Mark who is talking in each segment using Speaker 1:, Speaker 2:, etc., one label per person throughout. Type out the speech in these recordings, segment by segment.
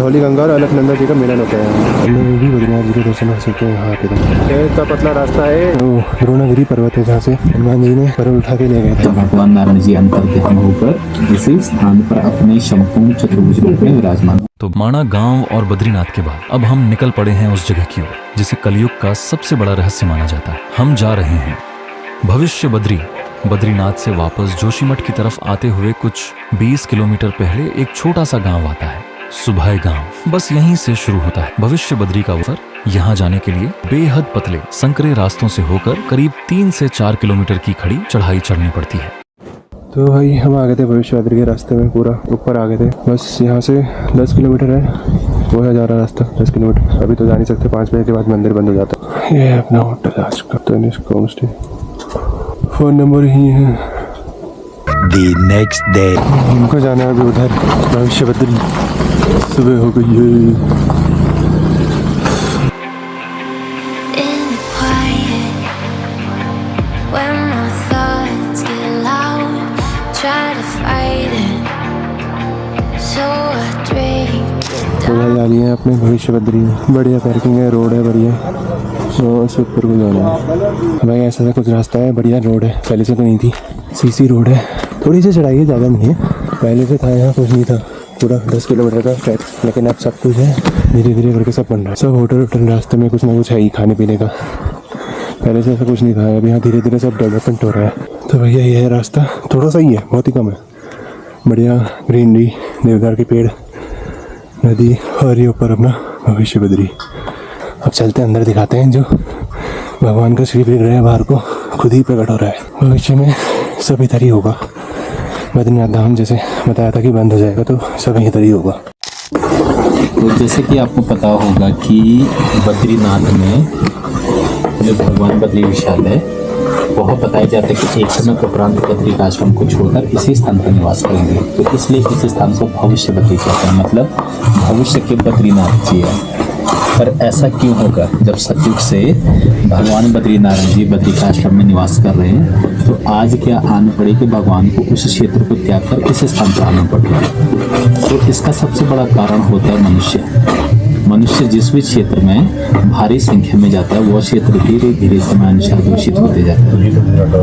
Speaker 1: धौली गंगा और अलकनंदा जी का मिलन होता है। हम लोग भी बद्रीनाथ जी के दर्शन कर सकते हैं यहाँ पे। इतना पतला रास्ता है। द्रोणागिरी पर्वत है जहाँ से हनुमान जी ने पर्वत उठा के ले गए थे।
Speaker 2: भगवान नारायण जी अंतर्ध्यान होकर इसी स्थान पर अपने संपूर्ण चतुर्भुज रूप में विराजमान।
Speaker 3: तो माणा गांव और बद्रीनाथ के बाद अब हम निकल पड़े हैं उस जगह की ओर जिसे कलयुग का सबसे बड़ा रहस्य माना जाता है। हम जा रहे हैं भविष्य बद्रीनाथ से वापस जोशीमठ की तरफ आते हुए कुछ 20 किलोमीटर पहले एक छोटा सा गांव आता है, सुभाय गांव। बस यहीं से शुरू होता है भविष्य बद्री का सफर। यहाँ जाने के लिए बेहद पतले संकरे रास्तों से होकर करीब 3 से 4 किलोमीटर की खड़ी चढ़ाई चढ़नी पड़ती है।
Speaker 1: तो भाई हम आ गए थे भविष्य बद्री के रास्ते में, पूरा ऊपर आ गए थे। बस यहाँ से 10 किलोमीटर है, वो है जा रहा रास्ता 10 किलोमीटर। अभी तो जा नहीं सकते, 5 बजे के बाद मंदिर बंद हो जाता है। ये है अपना होटल आज का Tanishq home stay. Phone number ही है।
Speaker 4: The next day.
Speaker 1: हमको जाना है अभी उधर भविष्य बद्री। सुबह हो गई है। तो भाई आ लिए अपने भविष्य बद्री में। बढ़िया पार्किंग है, रोड है बढ़िया, तो ऊपर को जाना है भाई। ऐसा कुछ रास्ता है, बढ़िया रोड है, पहले से तो नहीं थी। सीसी रोड है, थोड़ी सी चढ़ाई है, ज़्यादा नहीं है। पहले से था यहाँ कुछ नहीं था, पूरा 10 किलोमीटर का ट्रैक, लेकिन अब सब कुछ है। धीरे धीरे करके सब बन रहा है। सब होटल रास्ते में कुछ ना कुछ है ही खाने पीने का। पहले से ऐसा कुछ नहीं था, अभी यहाँ धीरे धीरे सब डेवलपमेंट हो रहा है। तो भैया ये है रास्ता, थोड़ा सा ही है, बहुत ही कम है। बढ़िया ग्रीनरी, देवदार के पेड़, नदी और ये ऊपर अपना भविष्य बद्री। अब चलते हैं अंदर, दिखाते हैं जो भगवान का श्री विग्रह बाहर को खुद ही प्रकट हो रहा है। भविष्य में सब इधर ही होगा। बद्रीनाथ धाम जैसे बताया था कि बंद हो जाएगा, तो सब इधर ही होगा।
Speaker 2: तो जैसे कि आपको पता होगा कि बद्रीनाथ में जो भगवान बद्री विशाल है, वह बताया जाता है कि एक समय के उपरांत बद्री आश्रम को छोड़कर इसी स्थान पर निवास करेंगे। तो इसलिए इस स्थान को भविष्य बद्री कहते हैं, मतलब भविष्य के बद्रीनाथ जी है। पर ऐसा क्यों होगा? जब सतयुग से भगवान बद्रीनारायण जी बद्री का आश्रम में निवास कर रहे हैं, तो आज क्या आन पड़े कि भगवान को उस क्षेत्र को त्याग कर इस स्थान पर आना पड़ रहा है? तो इसका सबसे बड़ा कारण होता है मनुष्य जिस भी क्षेत्र में भारी संख्या में जाता है, वह क्षेत्र धीरे धीरे समयानुसार दूषित होते जाता है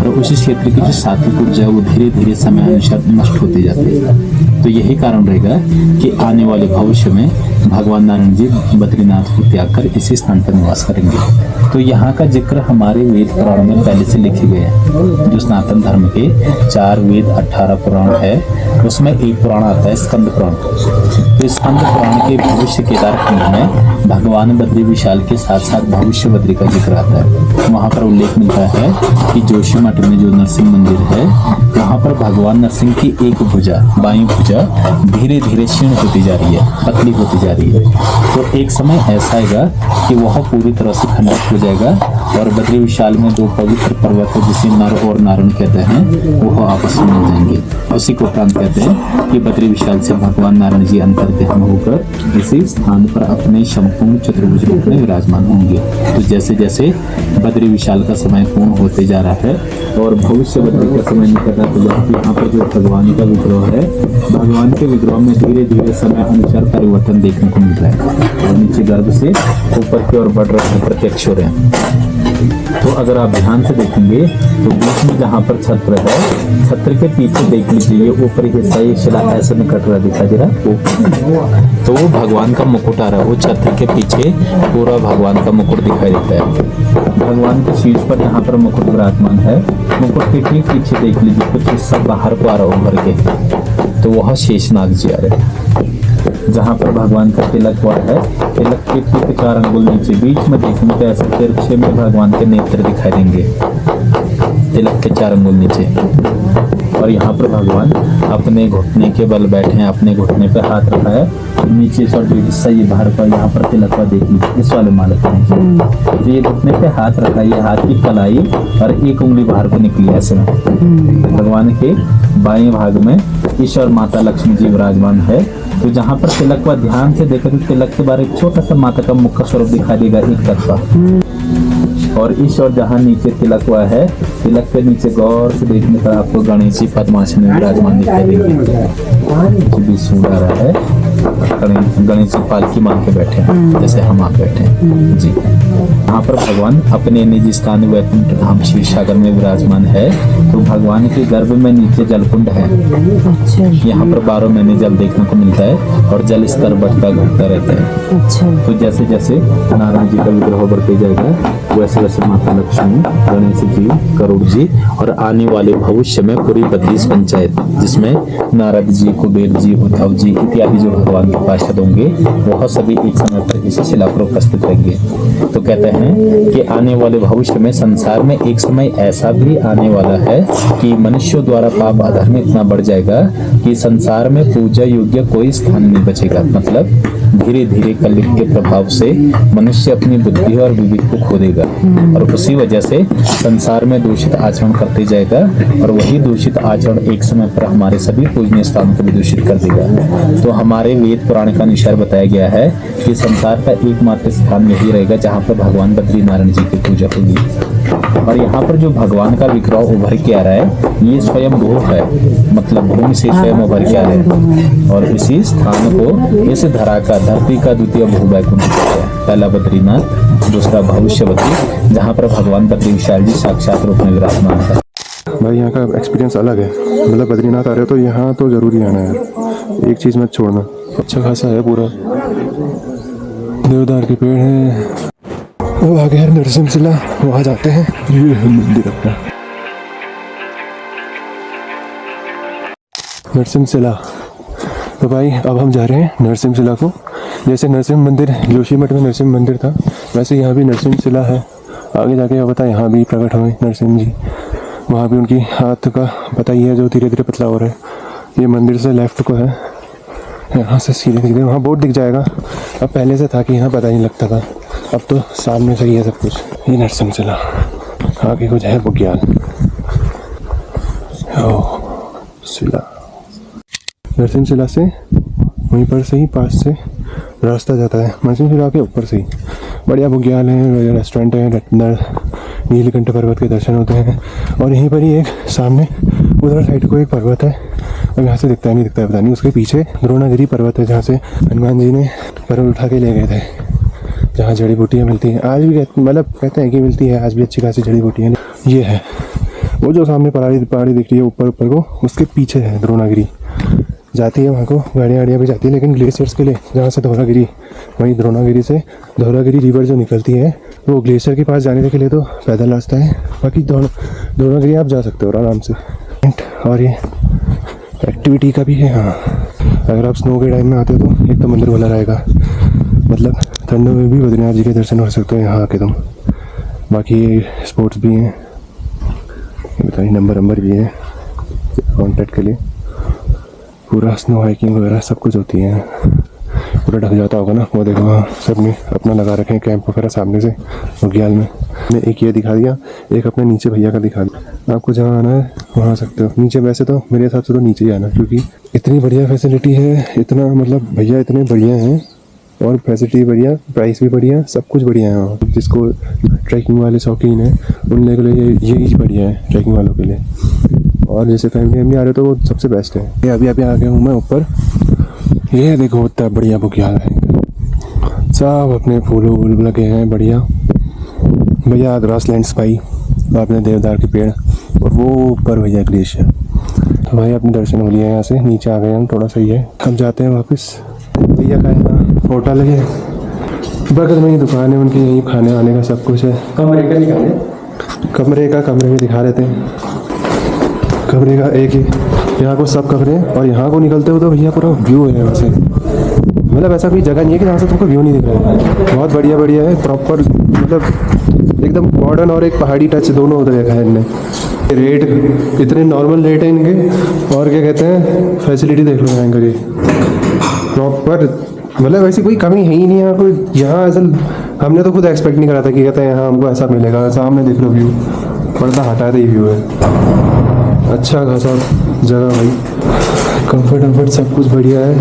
Speaker 2: और उसी क्षेत्र की जो सात्विक ऊर्जा है वो धीरे धीरे समयानुसार नष्ट होते जाती है। तो यही कारण रहेगा कि आने वाले भविष्य में भगवान नारायण जी बद्रीनाथ को त्याग कर इसी स्थान पर निवास करेंगे। तो यहाँ का जिक्र हमारे वेद पुराण में पहले से लिखे गए हैं। जो सनातन धर्म के 4 वेद 18 पुराण है, उसमें एक पुराण आता है स्कंद पुराण। तो स्कंद पुराण के भविष्य केदार खंड में भगवान बद्री विशाल के साथ साथ भविष्य बद्री का जिक्र आता है। वहाँ पर उल्लेख मिलता है कि जोशीमठ में जो नरसिंह मंदिर है, वहाँ पर भगवान नरसिंह की एक भुजा, बाईं भुजा धीरे धीरे क्षीण होती जा रही है, पतली होती जा रही है। तो एक समय ऐसा आएगा कि वह पूरी तरह से खंडित हो जाएगा और बद्री विशाल में 2 पवित्र पर्वत है जिसे नर और नारायण कहते हैं, वो आपस में मिल जाएंगे। उसी को उपरांत कहते हैं कि बद्री विशाल से भगवान नारायण जी अंतर्ध्यान होकर इसी स्थान पर अपने संपूर्ण चतुर्भुज रूप में विराजमान होंगे। तो जैसे जैसे बद्री विशाल का समय पूर्ण होते जा रहा है और भविष्य बद्री का समय निकल रहा है, तो यहाँ पर जो भगवान का विग्रह है, भगवान के विग्रह में धीरे धीरे समय अनुसार परिवर्तन देखने को मिल रहा है और नीचे गर्भ से ऊपर की ओर बढ़ रहे हैं, प्रत्यक्ष हो रहे हैं। तो अगर आप ध्यान से देखेंगे तो बीच में जहाँ पर छत्र है, छत्र के पीछे देख लीजिए ऊपरी हिस्सा ये शिला ऐसे में कट रहा दिखाई दे रहा, तो वो भगवान का मुकुट आ रहा है। वो छत्र के पीछे पूरा भगवान का मुकुट दिखाई देता है। भगवान के शीर्ष पर यहाँ पर मुकुट विराजमान है। मुकुट के ठीक पीछे देख लीजिए कुछ हिस्सा बाहर को आ रहा उभर के, तो वह शेषनाग जी आ रहे हैं। जहाँ पर भगवान का तिलक हुआ है, तिलक के ठीक 4 अंगुल नीचे बीच में देखेंगे तो ऐसे तिरछे में भगवान के नेत्र दिखाई देंगे, तिलक के 4 अंगुल नीचे। और यहाँ पर भगवान अपने घुटने के बल बैठे हैं, अपने घुटने पे हाथ रखा है, नीचे से जो हिस्सा ये बाहर का यहाँ पर तिलक हुआ देखिए, इस वाले माले के नीचे तो ये घुटने पे हाथ रखा है, ये हाथ की कलाई और एक उंगली बाहर को निकली है ऐसे में। भगवान के बाएं भाग में ईश्वर माता लक्ष्मी जी विराजमान है। तो जहाँ पर तिलक हुआ ध्यान से देखो तो तिलक के बारे एक छोटा सा माता का मुख का स्वरूप दिखाई देगा एक तरफा, और इस और जहाँ नीचे तिलक हुआ है, तिलक के नीचे गौर से देखने पर आपको गणेश जी पद्मासन में विराजमान दिखाई देंगे। भी सूंड आ रहा है गणेश जी पालकी मान के बैठे हैं, जैसे हम आप बैठे हैं जी। यहाँ पर भगवान अपने निज स्थान वैकुंठ धाम क्षीर सागर में विराजमान है। तो भगवान के गर्भ में नीचे जलकुंड है।
Speaker 5: अच्छा
Speaker 2: यहाँ पर 12 महीने जल देखने को मिलता है और जल स्तर बढ़ता घटता रहता है।
Speaker 5: अच्छा
Speaker 2: तो जैसे जैसे नारायण जी का विग्रह बढ़ते जाएगा वैसे वैसे माता लक्ष्मी, गणेश जी, गरुड़ जी और आने वाले भविष्य में पूरी 32 पंचायत, जिसमें नारद जी, कुबेर जी, उद्धव जी इत्यादि जो भगवान के पार्षद होंगे वह सभी एक समय पर इस शिला पर उपस्थित रहेंगे। तो कहते हैं कि आने वाले भविष्य में संसार में एक समय ऐसा भी आने वाला है कि मनुष्यों द्वारा पाप अधर्म इतना बढ़ जाएगा कि संसार में पूजा योग्य कोई स्थान नहीं बचेगा। मतलब धीरे धीरे कलयुग के प्रभाव से मनुष्य अपनी बुद्धि और विवेक को खो देगा और उसी वजह से संसार में दूषित आचरण करते जाएगा और वही दूषित आचरण एक समय पर हमारे सभी पूजनीय स्थानों को भी दूषित कर देगा। तो हमारे वेद पुराण का अनुसार बताया गया है कि संसार का एकमात्र स्थान यही रहेगा जहाँ पर भगवान बद्री नारायण जी की पूजा होगी। और यहाँ पर जो भगवान का विग्रह उभर के आ रहा है ये स्वयं भू है, मतलब भूमि से स्वयं उभर के आ रहा है और इसी स्थान को इस धरा का धरती का द्वितीय भू वैकुंठ कहते हैं। पहला बद्रीनाथ, दूसरा भविष्य बद्री, जहाँ पर भगवान बद्री विशाल जी साक्षात रूप में विराजमान है।
Speaker 1: भाई यहाँ का एक्सपीरियंस अलग है। मतलब बद्रीनाथ आ रहे हो तो यहाँ तो ज़रूरी आना है, एक चीज़ मत छोड़ना। अच्छा खासा है पूरा, देवदार के पेड़ हैं। वो आगे है नरसिंहशिला, वहाँ जाते हैं। ये है मंदिर अपना नरसिंहशिला। तो भाई अब हम जा रहे हैं नरसिंहशिला को। जैसे नरसिंह मंदिर जोशीमठ में नरसिंह मंदिर था वैसे यहाँ भी नरसिंहशिला है। आगे जाके क्या पता यहाँ भी प्रकट हुए नरसिंह जी। वहाँ भी उनकी हाथ का पता ही है जो धीरे धीरे पतला हो रहा है। ये मंदिर से लेफ्ट को है, यहाँ से सीधे दिखते वहाँ बोर्ड दिख जाएगा। अब पहले से था कि यहाँ पता नहीं लगता था, अब तो सामने से ही है सब कुछ। ये नरसिंहशिला, आगे कुछ है बुग्याल। शिला नरसिंहशिला से वहीं पर से ही पास से रास्ता जाता है नरसिंहशिला के ऊपर से ही। बढ़िया बुग्याल है, रेस्टोरेंट है, नीलकंठ पर्वत के दर्शन होते हैं। और यहीं पर ही एक सामने उधर साइड को एक पर्वत है और यहाँ से दिखता है नहीं दिखता है पता नहीं। उसके पीछे द्रोणागिरी पर्वत है जहाँ से हनुमान जी ने पर्वत उठा के ले गए थे, जहाँ जड़ी बूटियाँ मिलती हैं। आज भी मतलब कहते हैं कि मिलती है, आज भी अच्छी खासी जड़ी बूटियाँ। ये है वो जो सामने पहाड़ी दिख रही है ऊपर को, उसके पीछे है द्रोणागिरी। जाती है वहाँ को गाड़ियाँ भी जाती है, लेकिन ग्लेशियर्स के लिए जहाँ से धौलागिरी, वहीं द्रोणागिरी से धौलागिरी रिवर जो निकलती है वो ग्लेशियर के पास जाने के लिए तो पैदल रास्ता है। बाकी द्रोणागिरी आप जा सकते हो आराम से। और ये एक्टिविटी का भी है। हाँ, अगर आप स्नो के टाइम में आते हो तो एक तो मंदिर खुला रहेगा, मतलब ठंडों में भी बद्रीनाथ जी के दर्शन हो सकते हो यहाँ आके तुम। बाकी ये स्पोर्ट्स भी हैं, बताइए नंबर भी है कॉन्टैक्ट के लिए। पूरा स्नो हाइकिंग वगैरह सब कुछ होती है। पूरा ढक जाता होगा ना, वो देखो वहाँ सब ने अपना लगा रखे हैं कैंप वगैरह सामने से बुग्याल में। मैं एक ये दिखा दिया, एक अपने नीचे भैया का दिखा दिया। आपको जहाँ आना है वहाँ आ सकते हो। नीचे वैसे तो मेरे हिसाब से तो नीचे ही आना, क्योंकि इतनी बढ़िया फैसिलिटी है, इतना मतलब भैया इतने बढ़िया हैं और फैसिलिटी बढ़िया, प्राइस भी बढ़िया, सब कुछ बढ़िया है वहाँ। जिसको ट्रैकिंग वाले शौकीन हैं उन लोगों के लिए ये बढ़िया है ट्रैकिंग वालों के लिए। और जैसे फैमिली आ रहे हो तो वो सबसे बेस्ट है। ये अभी आ गया हूँ मैं ऊपर। ये देखो इतना बढ़िया बुग्याल है, सब अपने फूल वूल लगे हैं बढ़िया। भैया ग्रास लैंड स्पाई, आपने देवदार के पेड़ और वो ऊपर भैया ग्लेशियर। तो भाई अपने दर्शन हो लिए यहाँ से नीचे आ गए हम, थोड़ा सा ही है। हम जाते हैं वापस। भैया का यहाँ होटल है, बगल में ही दुकान है उनकी, यहीं खाने वाने का सब कुछ है। कमरे में दिखा देते हैं। कमरे का एक ही, यहाँ को सब कमरे हैं और यहाँ को निकलते हो तो भैया पूरा व्यू है वहाँ से। मतलब ऐसा कोई जगह नहीं है कि जहाँ से तुमको व्यू नहीं दिख रहा है। बहुत बढ़िया है प्रॉपर, मतलब एकदम मॉडर्न और एक पहाड़ी टच दोनों उधर देखा है इनने। रेट इतने नॉर्मल रेट है इनके, और क्या कहते हैं फैसिलिटी देख लो यहाँ करिए प्रॉपर। मतलब ऐसी कोई कमी है ही नहीं यहाँ कोई। यहाँ असल हमने तो खुद एक्सपेक्ट नहीं करा था कि कहते हैं यहाँ हमको ऐसा मिलेगा। सामने देख लो व्यू, पर्दा हटा दे व्यू है। अच्छा खासा जगह भाई, कंफर्ट सब कुछ बढ़िया है।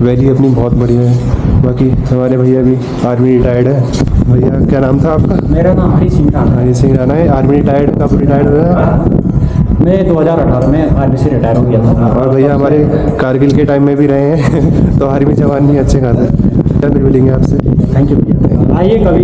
Speaker 1: वैली अपनी बहुत बढ़िया है। बाकी हमारे भैया भी आर्मी रिटायर्ड है। भैया क्या नाम था आपका?
Speaker 5: मेरा नाम हरी सिंह राणा।
Speaker 1: हरी सिंह राणा है, आर्मी रिटायर्ड। कब रिटायर्ड हुआ?
Speaker 5: मैं 2018 में आर्मी से रिटायर हो गया था।
Speaker 1: और भैया हमारे कारगिल के टाइम में भी रहे हैं तो आर्मी जवान भी अच्छे खासे। फिर मिलेंगे आपसे।
Speaker 5: थैंक यू भैया, आइए कभी।